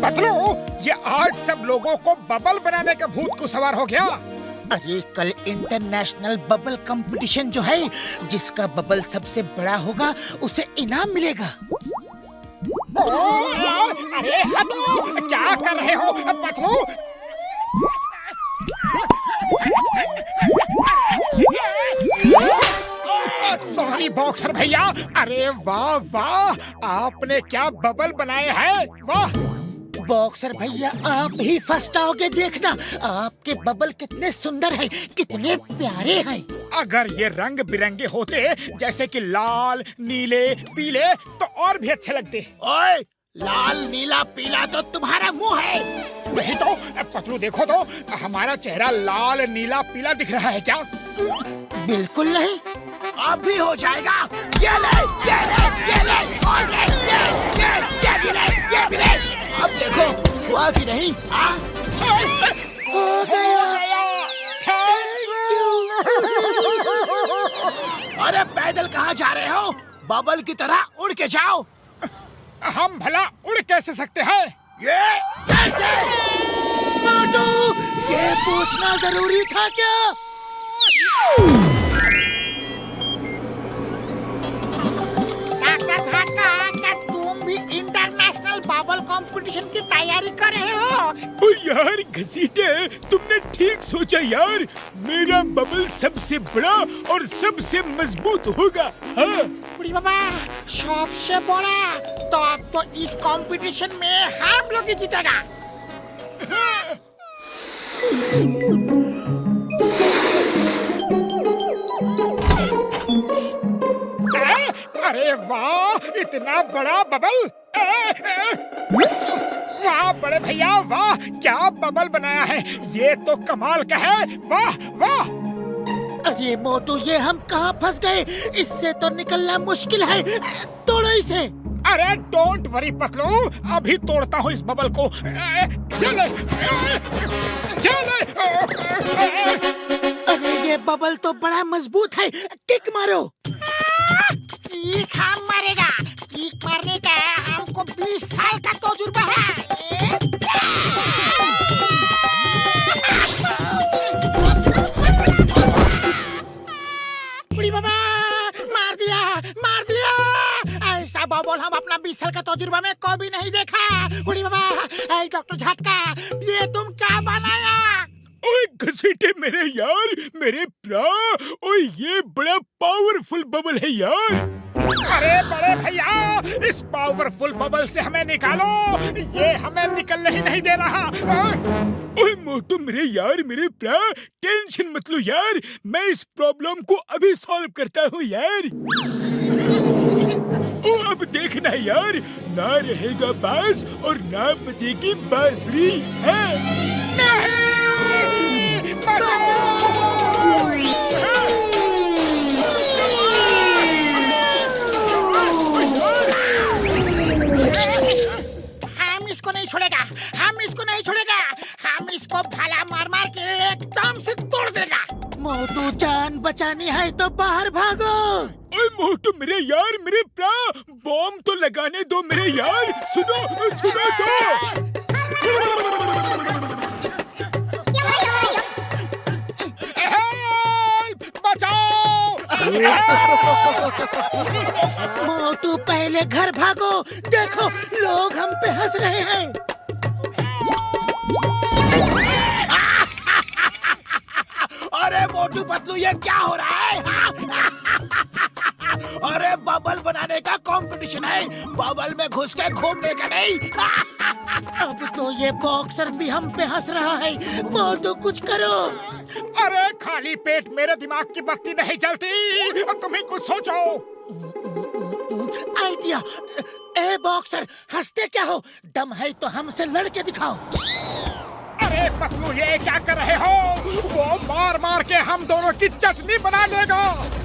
पतलू, ये आज सब लोगों को बबल बनाने का भूत को सवार हो गया। अरे कल इंटरनेशनल बबल कंपटीशन जो है, जिसका बबल सबसे बड़ा होगा उसे इनाम मिलेगा। अरे हटो, क्या कर रहे हो पतलू? सॉरी बॉक्सर भैया। अरे वाह वाह, आपने क्या बबल बनाए हैं, वाह। बॉक्सर भैया आप ही फर्स्ट आओगे, देखना आपके बबल कितने सुंदर हैं, कितने प्यारे हैं। अगर ये रंग बिरंगे होते जैसे कि लाल, नीले, पीले तो और भी अच्छे लगते। ओए, लाल नीला पीला तो तुम्हारा मुंह है। नहीं तो पतलू देखो तो, हमारा चेहरा लाल नीला पीला दिख रहा है क्या? बिल्कुल नहीं, अब भी हो जाएगा। ये ले, ये ले, ये ले, और ले, ये भी ले, ये भी ले। अब देखो हुआ कि नहीं? हो गया। अरे पैदल कहाँ जा रहे हो? बबल की तरह उड़ के जाओ। हम भला उड़ कैसे सकते हैं? ये कैसे? मोटू, ये पूछना जरूरी था क्या? डॉक्टर झाका, क्या तुम भी इंटरनेशनल बबल कंपटीशन की तैयारी कर रहे हो? ओ यार घसीटे, तुमने ठीक सोचा यार। मेरा बबल सबसे बड़ा और सबसे मजबूत होगा। हाँ। बुढ़ी बाबा, सबसे बड़ा तो अब तो इस कंपटीशन में हम लोग ही जीतेगा। अरे वाह, इतना बड़ा बबल। वाह बड़े भैया, वाह क्या बबल बनाया है, ये तो कमाल का है। वाह वाह। अरे मोटू, ये हम कहाँ फंस गए? इससे तो निकलना मुश्किल है, तोड़ो इसे। अरे डोंट वरी पतलू, अभी तोड़ता हूँ इस बबल को। ये ले, ये ले। अरे ये बबल तो बड़ा मजबूत है, किक मारो। किक हम मारेगा, किक मारने का हमको 20 साल का तजुर्बा है। बुढ़ी बाबा, मार दिया, मार दिया। ऐसा बबल हम अपना 20 साल का तजुर्बा में कभी नहीं देखा। बुढ़ी बाबा, डॉक्टर झटका, ये तुम क्या बनाया? ओए घसीटे मेरे यार, मेरे प्रा, ओए ये बड़ा पावरफुल बबल है यार। अरे बड़े भैया, इस पावरफुल बबल से हमें निकालो, ये हमें निकलने ही नहीं दे रहा। ओए मोटू मेरे यार, मेरे प्रा, टेंशन मत लो यार, मैं इस प्रॉब्लम को अभी सॉल्व करता हूँ यार। ओ अब देखना यार, ना रहेगा बांस और ना बजेगी बांसुरी। नहीं, हम इसको नहीं छोड़ेगा, हम इसको नहीं छोड़ेगा, हम इसको भाला मार मार के एकदम से तोड़ देगा। मोटू, जान बचानी है तो बाहर भागो। ओए मोटू मेरे यार, मेरे प्रा, बॉम्ब तो लगाने दो मेरे यार। सुनो सुनो तो। मोटू पहले घर भागो, देखो लोग हम पे हंस रहे हैं। अरे मोटू पतलू, ये क्या हो रहा है? अरे बबल बनाने का कंपटीशन है, बबल में घुस के घूमने का नहीं। अब तो ये बॉक्सर भी हम पे हंस रहा है। मोटू कुछ करो। अरे खाली पेट मेरे दिमाग की बत्ती नहीं जलती, तुम ही कुछ सोचो। आइडिया। ए बॉक्सर, हंसते क्या हो? दम है तो हमसे लड़के दिखाओ। अरे पतलू, ये क्या कर रहे हो? वो मार मार के हम दोनों की चटनी बना लेगा।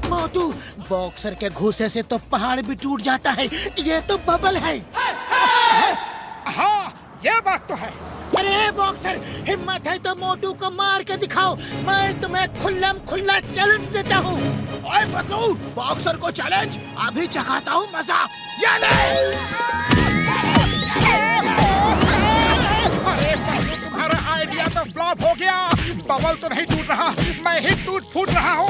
मोटू, बॉक्सर के घूसे से तो पहाड़ भी टूट जाता है, ये तो बबल है। हाँ, ये बात तो है। अरे बॉक्सर, हिम्मत है तो मोटू को मार के दिखाओ। मैं तुम्हें खुल्लम खुल्ला चैलेंज देता हूँ। ओए पतलू, बॉक्सर को चैलेंज, अभी चखाता हूँ मजा। ये ले। अरे पतलू, तुम्हारा आइडिया तो फ्लॉप हो गया। बबल तो नहीं टूट रहा, मैं ही टूट फूट रहा हूँ।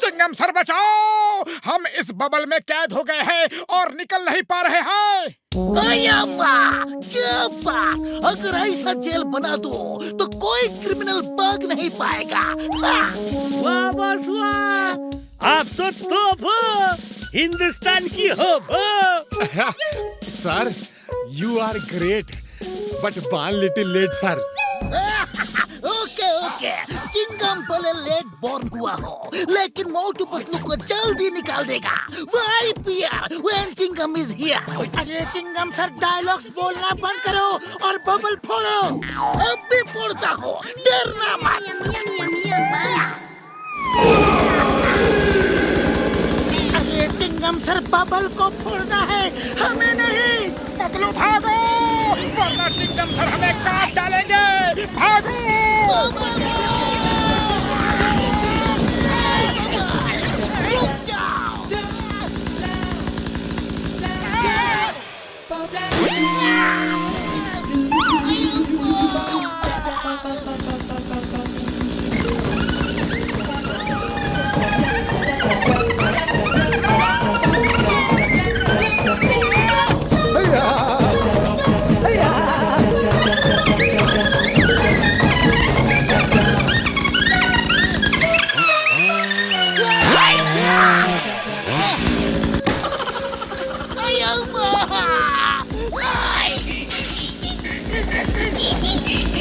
चिंगम सर बचाओ, हम इस बबल में कैद हो गए हैं और निकल नहीं पा रहे हैं। क्या बात! अगर ऐसा जेल बना दो तो कोई क्रिमिनल भाग नहीं पाएगा। वाह बॉस वाह, आप तो तोप हो, हिंदुस्तान की होप हो। Sir, you are great, but one little late sir. Okay okay, चिंगम भले लेट बॉर्न हुआ हो, लेकिन मोटू पतलू को जल्दी निकाल देगा। Why fear when Chingam is here? अरे चिंगम सर, डायलॉग्स बोलना बंद करो और बबल फोड़ो। अब भी फोड़ता हो, डरना मत। अरे चिंगम सर, बबल को फोड़ना है, हमें नहीं। पतलू भागो, वरना चिंगम सर हमें काट डालेंगे। भागो!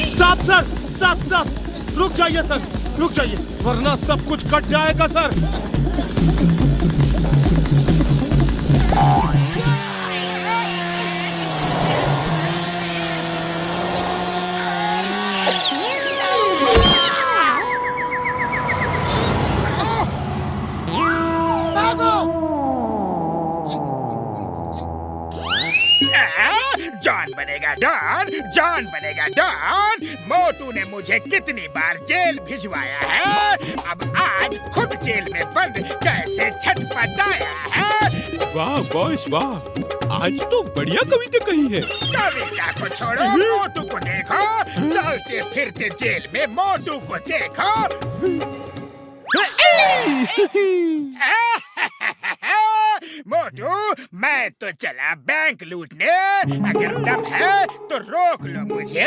स्टॉप, रुक जाइए सर, रुक जाइए, वरना सब कुछ कट जाएगा सर। जॉन बनेगा डॉन, जॉन बनेगा डॉन। मोटू ने मुझे कितनी बार जेल भिजवाया है, अब आज खुद जेल में बंद कैसे छटपटाया है। वाह बॉस वाह, आज तो बढ़िया कविता कही है। कविता को छोड़ो, मोटू को देखो, चलते फिरते जेल में मोटू को देखो। मोटू, मैं तो चला बैंक लूटने, अगर दम है तो रोक लो मुझे।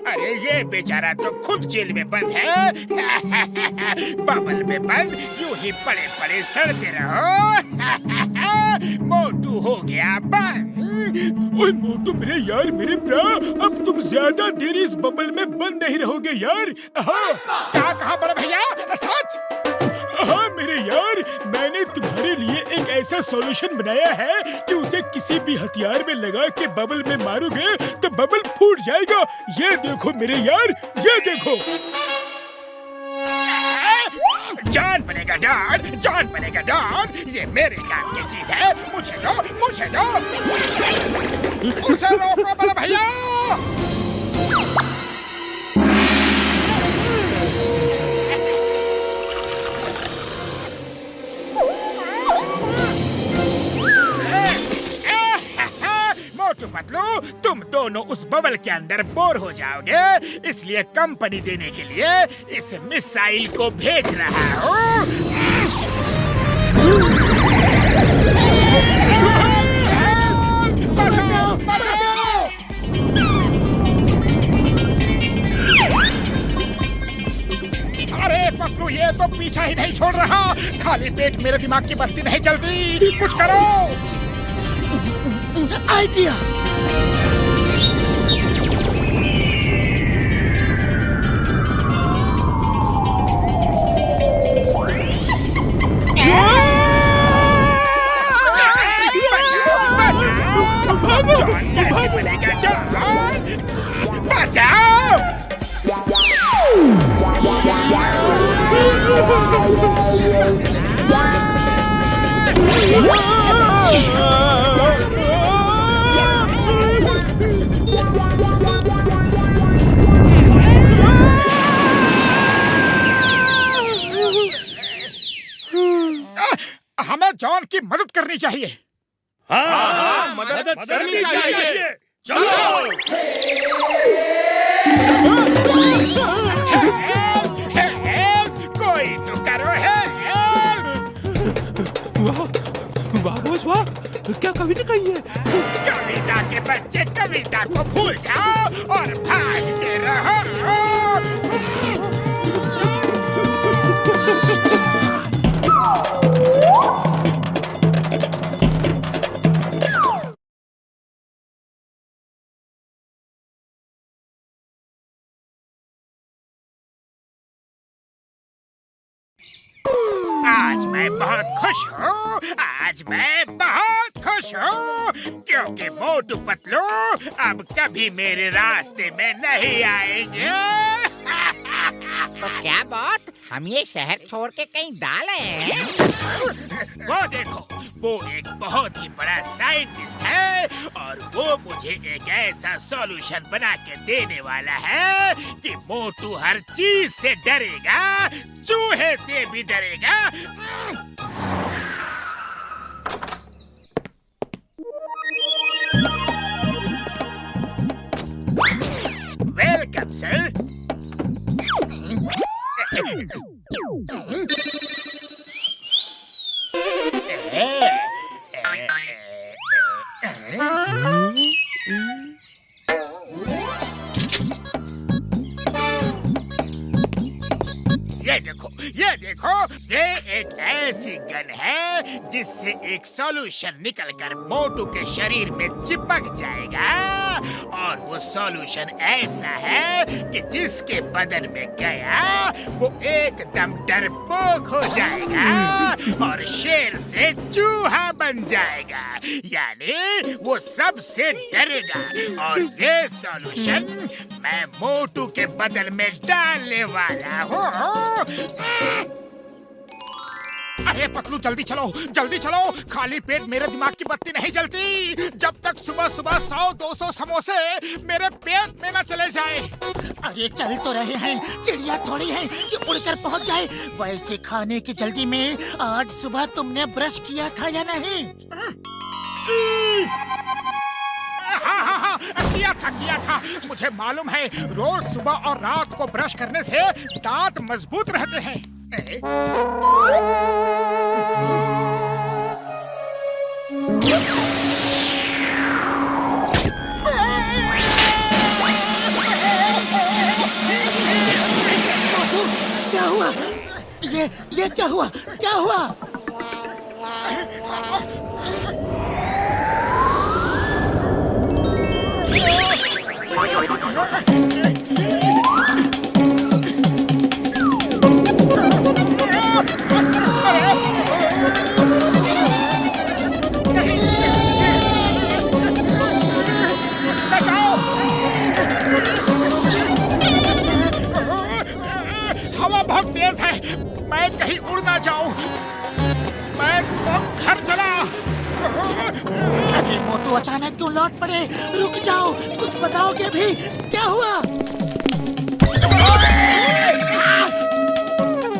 अरे ये बेचारा तो खुद जेल में बंद है। बबल में बंद यूं ही पड़े पड़े सड़ते रहो। मोटू हो गया बंद। ओए मोटू मेरे यार, मेरे प्रा, अब तुम ज्यादा देर इस बबल में बंद नहीं रहोगे यार। क्या कहा बड़े भैया? सच? हाँ मेरे यार, मैंने तुम्हारे लिए एक ऐसा सॉल्यूशन बनाया है कि उसे किसी भी हथियार में लगा के बबल में मारोगे तो बबल फूट जाएगा। ये देखो मेरे यार, ये देखो। जॉन बनेगा डॉन, जॉन बनेगा डॉन, ये मेरे काम की चीज है। मुझे दो, मुझे दो। उसे रोको बड़े भैया। मोटू पतलू, तुम दोनों उस बबल के अंदर बोर हो जाओगे, इसलिए कंपनी देने के लिए इस मिसाइल को भेज रहा हूँ। बचाओ, बचाओ। अरे पतलू, ये तो पीछा ही नहीं छोड़ रहा। खाली पेट मेरे दिमाग की बत्ती नहीं चलती, कुछ करो। आइडिया। हमें जॉन की मदद करनी चाहिए। हाँ, मदद करनी चाहिए। चलो। हेल्प, कोई तो करो हेल्प। वाह बॉस वाह, क्या कविता कही है? कविता के बच्चे कविता को भूल जाओ और भागते रहो। आज मैं बहुत खुश हूँ, आज मैं बहुत खुश हूँ, क्योंकि मोटू पतलू अब कभी मेरे रास्ते में नहीं आएंगे। तो क्या बात, हम ये शहर छोड़ के कहीं डाल हैं? वो देखो, वो एक बहुत ही बड़ा साइंटिस्ट है और वो मुझे एक ऐसा सॉल्यूशन बना के देने वाला है कि मोटू हर चीज से डरेगा, चूहे से भी डरेगा। Welcome sir. ये देखो, ये एक ऐसी गन है जिससे एक सॉल्यूशन निकलकर मोटू के शरीर में चिपक जाएगा और वो सॉल्यूशन ऐसा है कि जिसके बदन में गया वो एकदम डरपोक हो जाएगा और शेर से चूहा बन जाएगा, यानी वो सबसे डरेगा। और ये सॉल्यूशन मैं मोटू के बदन में डालने वाला हूँ। अरे पतलू जल्दी चलो, खाली पेट मेरे दिमाग की बत्ती नहीं जलती जब तक सुबह सुबह 100-200 समोसे मेरे पेट में न चले जाए। अरे चल तो रहे हैं, चिड़िया थोड़ी है कि उड़कर पहुंच जाए। वैसे खाने की जल्दी में आज सुबह तुमने ब्रश किया था या नहीं? हाँ, किया था। मुझे मालूम है, रोज सुबह और रात को ब्रश करने से दांत मजबूत रहते हैं। क्या हुआ? ये क्या हुआ? हवा बहुत तेज है, मैं कहीं उड़ ना जाऊं। मैं तो घर चला। अरे मोटू अचानक क्यों लौट पड़े? रुक जाओ, कुछ बताओगे भी? क्या हुआ?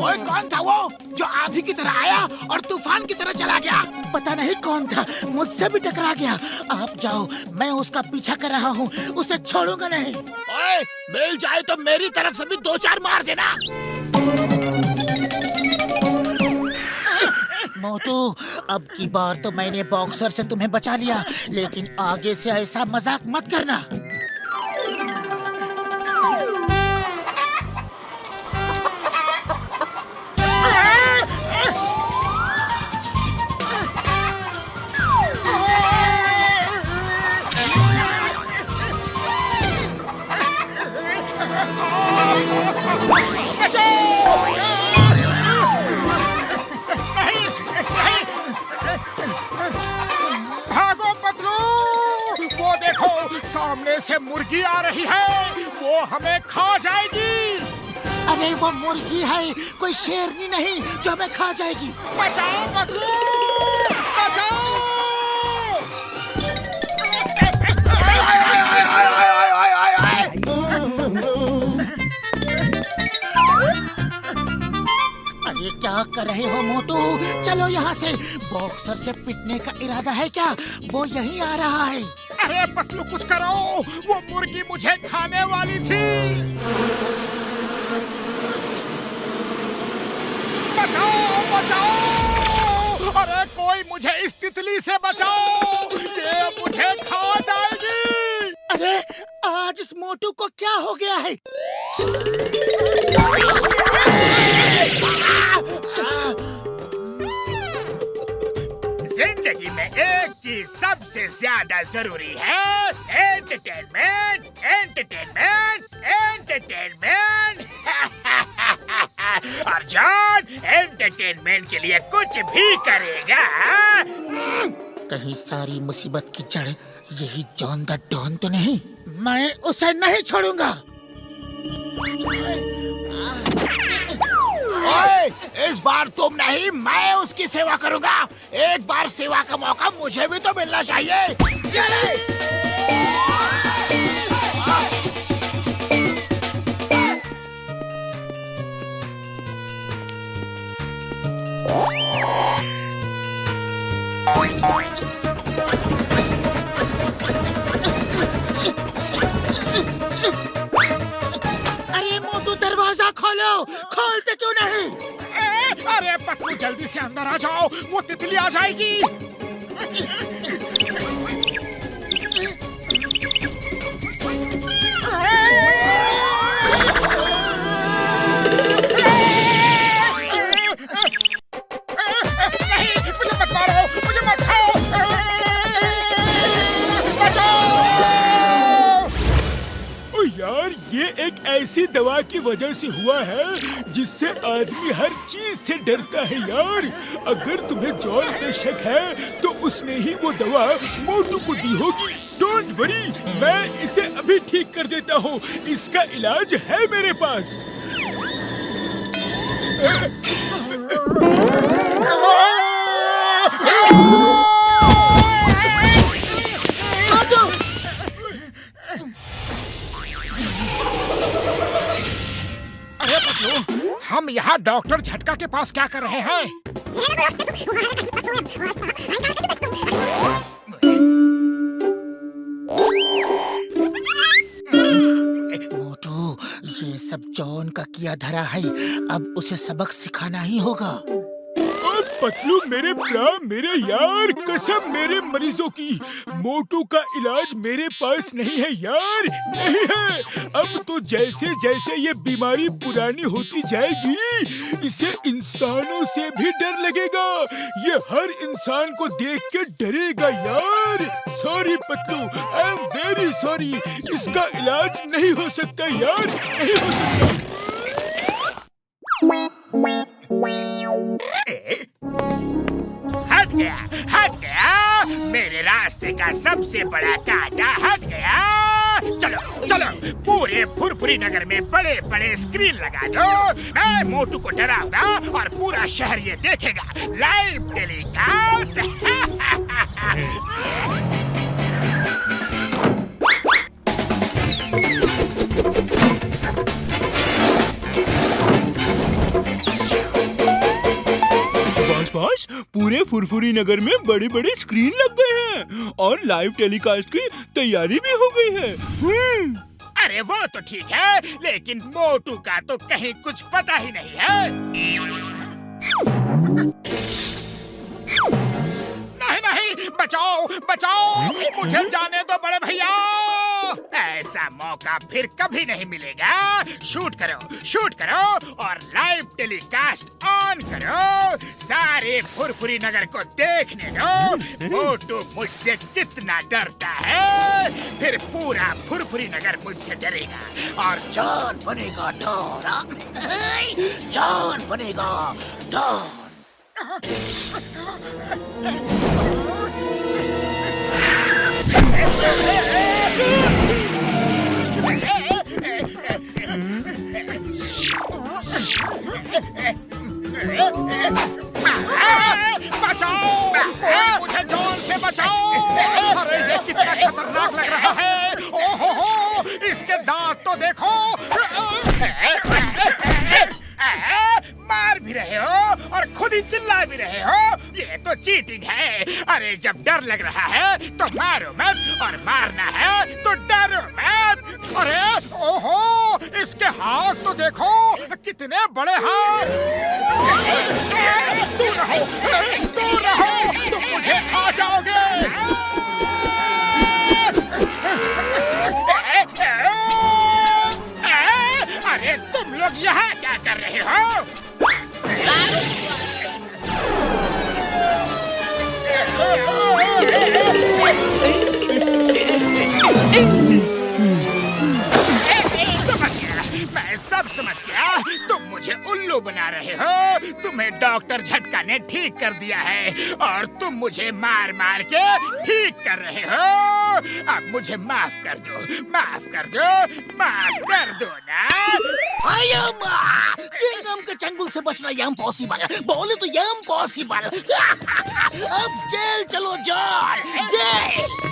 ओए कौन था वो जो आंधी की तरह आया और तूफान की तरह चला गया? पता नहीं कौन था, मुझसे भी टकरा गया। आप जाओ, मैं उसका पीछा कर रहा हूँ, उसे छोड़ूंगा नहीं। ओए मिल जाए तो मेरी तरफ से भी 2-4 मार देना। मोटू, अब की बार तो मैंने बॉक्सर से तुम्हें बचा लिया, लेकिन आगे से ऐसा मजाक मत करना। सामने से मुर्गी आ रही है, वो हमें खा जाएगी। अरे वो मुर्गी है, कोई शेरनी नहीं जो हमें खा जाएगी। बचाओ पतलू, बचाओ। अरे क्या कर रहे हो मोटू? चलो यहाँ से। बॉक्सर से पिटने का इरादा है क्या? वो यहीं आ रहा है। अरे पतलू कुछ करो, वो मुर्गी मुझे खाने वाली थी। बचाओ बचाओ, अरे कोई मुझे इस तितली से बचाओ, ये मुझे खा जाएगी। अरे आज इस मोटू को क्या हो गया है? जिंदगी में एक चीज सबसे ज्यादा जरूरी है, एंटरटेनमेंट एंटरटेनमेंट एंटरटेनमेंट। और जॉन एंटरटेनमेंट के लिए कुछ भी करेगा। कहीं सारी मुसीबत की जड़ यही जॉन द डॉन तो नहीं? मैं उसे नहीं छोड़ूंगा। ओए, इस बार तुम नहीं, मैं उसकी सेवा करूंगा। एक बार सेवा का मौका मुझे भी तो मिलना चाहिए। ये ले। अरे मोटू दरवाजा खोलो, खोलते क्यों नहीं? अरे पतलू जल्दी से अंदर आ जाओ, वो तितली आ जाएगी। नहीं, मुझे मत मारो, मुझे मत खाओ। ओ यार, ये एक ऐसी दवा की वजह से हुआ है जिससे आदमी हर चीज से डरता है यार। अगर तुम्हें जॉन पे शक है तो उसने ही वो दवा मोटू को दी होगी। डोंट वरी, मैं इसे अभी ठीक कर देता हूँ। इसका इलाज है मेरे पास। अरे पतलू, हम यहाँ डॉक्टर झटका के पास क्या कर रहे हैं? मोटू, ये सब जॉन का किया धरा है। अब उसे सबक सिखाना ही होगा। पतलू मेरे मेरे यार, कसम मेरे मरीजों की, मोटू का इलाज मेरे पास नहीं है यार, नहीं है। अब तो जैसे जैसे ये बीमारी पुरानी होती जाएगी, इसे इंसानों से भी डर लगेगा। ये हर इंसान को देख के डरेगा यार। Sorry Patlu, I am very sorry. इसका इलाज नहीं हो सकता यार, नहीं हो सकता। हट गया, हट गया। मेरे रास्ते का सबसे बड़ा कांटा हट गया। चलो चलो, पूरे फुरफुरी नगर में बड़े बड़े स्क्रीन लगा दो। मैं मोटू को डराऊंगा और पूरा शहर ये देखेगा, लाइव टेलीकास्ट। बस पूरे फुरफुरी नगर में बड़े बड़े स्क्रीन लग गए हैं और लाइव टेलीकास्ट की तैयारी भी हो गई है। अरे वो तो ठीक है, लेकिन मोटू का तो कहीं कुछ पता ही नहीं है। नहीं नहीं, बचाओ बचाओ, मुझे जाने दो बड़े भैया। ऐसा मौका फिर कभी नहीं मिलेगा। शूट करो और लाइव टेलीकास्ट ऑन करो। सारे फुरफुरी नगर को देखने दो मोटू मुझसे कितना डरता है। फिर पूरा फुरफुरी नगर मुझसे डरेगा और जॉन बनेगा डॉन। जॉन बनेगा डॉन। बचाओ, कोई मुझे जॉन से बचाओ। अरे ये कितना खतरनाक लग रहा है। ओहो, इसके दांत तो देखो। मार भी रहे हो और खुद ही चिल्ला भी रहे हो। ये तो चीटिंग है। अरे जब डर लग रहा है तो मारो मत, और मारना है तो डरो मत। अरे ओहो, इसके हाथ तो देखो, कितने बड़े हाथ। दूर रहो, दूर रहो, तुम मुझे खा जाओगे। अरे तुम लोग यहाँ क्या कर रहे हो? समझ गया, मैं सब समझ गया। तुम मुझे उल्लू बना रहे हो। तुम्हें डॉक्टर झटका ने ठीक कर दिया है और तुम मुझे मार मार के ठीक कर रहे हो। अब मुझे माफ कर दो, माफ कर दो, माफ कर दो ना। चिंगम के चंगुल से बचना इम्पॉसिबल, बोले तो इम्पॉसिबल। अब जेल चलो, जॉन, जेल।